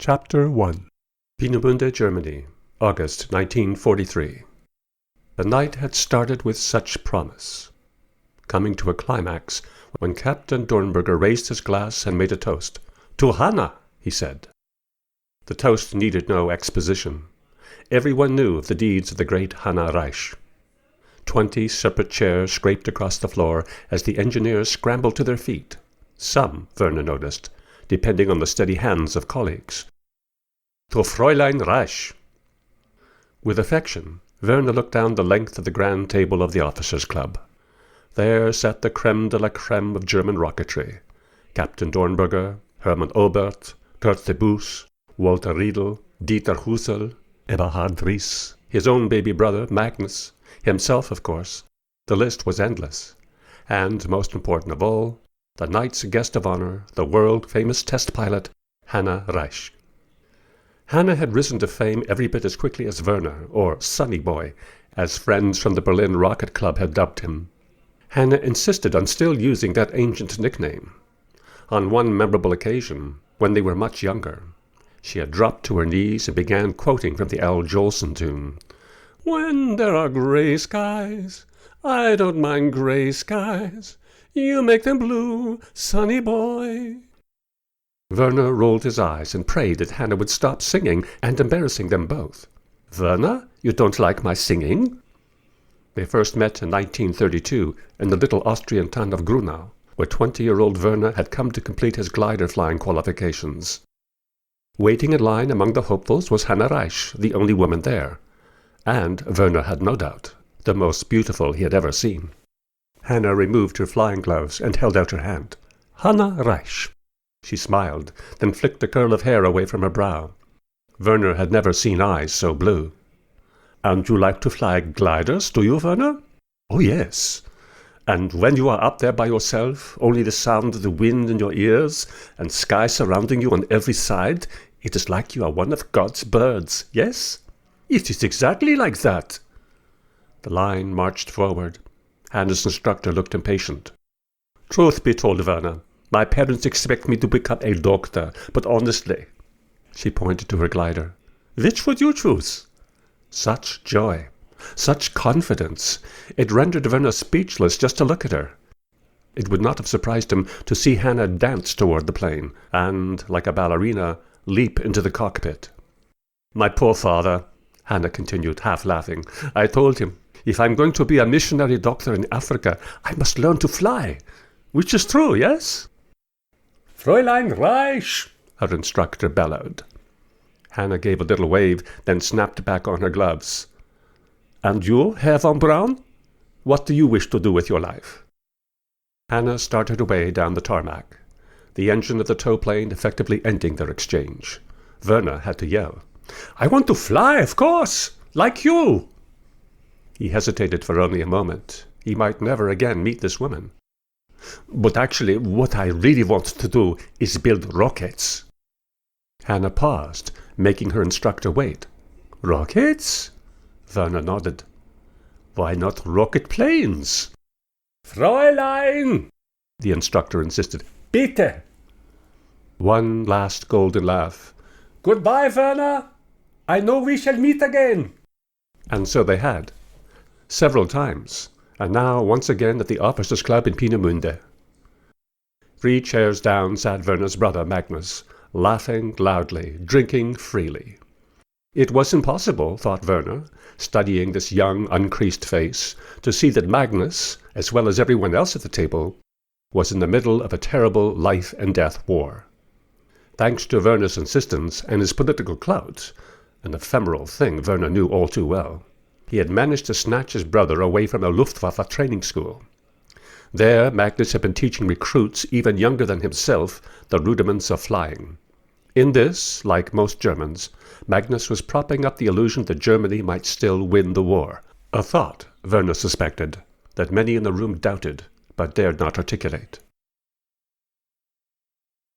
Chapter 1. Peenemünde, Germany, August 1943. The night had started with such promise, coming to a climax when Captain Dornberger raised his glass and made a toast. "To Hannah," he said. The toast needed no exposition. Everyone knew of the deeds of the great Hannah Reich. 20 separate chairs scraped across the floor as the engineers scrambled to their feet. Some, Werner noticed, depending on the steady hands of colleagues. "To Fräulein Reich." With affection, Werner looked down the length of the grand table of the officers' club. There sat the crème de la crème of German rocketry. Captain Dornberger, Hermann Obert, Kurt de Boos, Walter Riedel, Dieter Husserl, Eberhard Ries, his own baby brother, Magnus, himself, of course. The list was endless. And, most important of all, the night's guest of honor, the world-famous test pilot, Hannah Reich. Hannah had risen to fame every bit as quickly as Werner, or Sonny Boy, as friends from the Berlin Rocket Club had dubbed him. Hannah insisted on still using that ancient nickname. On one memorable occasion, when they were much younger, she had dropped to her knees and began quoting from the Al Jolson tune. "When there are gray skies, I don't mind gray skies. You make them blue, Sonny Boy." Werner rolled his eyes and prayed that Hannah would stop singing and embarrassing them both. "Werner, you don't like my singing?" They first met in 1932 in the little Austrian town of Grunau, where 20-year-old Werner had come to complete his glider flying qualifications. Waiting in line among the hopefuls was Hannah Reich, the only woman there, and, Werner had no doubt, the most beautiful he had ever seen. Hannah removed her flying gloves and held out her hand. "Hannah Reich." She smiled, then flicked a curl of hair away from her brow. Werner had never seen eyes so blue. "And you like to fly gliders, do you, Werner?" "Oh, yes. And when you are up there by yourself, only the sound of the wind in your ears, and sky surrounding you on every side, it is like you are one of God's birds, yes?" "It is exactly like that." The line marched forward. Hannah's instructor looked impatient. "Truth be told, Werner, my parents expect me to become a doctor, but honestly," she pointed to her glider, "which would you choose?" Such joy, such confidence. It rendered Werner speechless just to look at her. It would not have surprised him to see Hannah dance toward the plane and, like a ballerina, leap into the cockpit. "My poor father," Hannah continued, half laughing. "I told him, if I'm going to be a missionary doctor in Africa, I must learn to fly. Which is true, yes?" "Fräulein Reich," her instructor bellowed. Hannah gave a little wave, then snapped back on her gloves. "And you, Herr von Braun? What do you wish to do with your life?" Hannah started away down the tarmac, the engine of the tow plane effectively ending their exchange. Werner had to yell, "I want to fly, of course, like you." He hesitated for only a moment. He might never again meet this woman. "But actually, what I really want to do is build rockets." Hannah paused, making her instructor wait. "Rockets?" Werner nodded. "Why not rocket planes?" "Fräulein!" the instructor insisted. "Bitte!" One last golden laugh. "Goodbye, Werner! I know we shall meet again." And so they had. Several times, and now once again at the officers' club in Peenemünde. 3 chairs down sat Werner's brother Magnus, laughing loudly, drinking freely. It was impossible, thought Werner, studying this young, uncreased face, to see that Magnus, as well as everyone else at the table, was in the middle of a terrible life-and-death war. Thanks to Werner's insistence and his political clout, an ephemeral thing Werner knew all too well, he had managed to snatch his brother away from a Luftwaffe training school. There, Magnus had been teaching recruits even younger than himself the rudiments of flying. In this, like most Germans, Magnus was propping up the illusion that Germany might still win the war, a thought, Werner suspected, that many in the room doubted, but dared not articulate.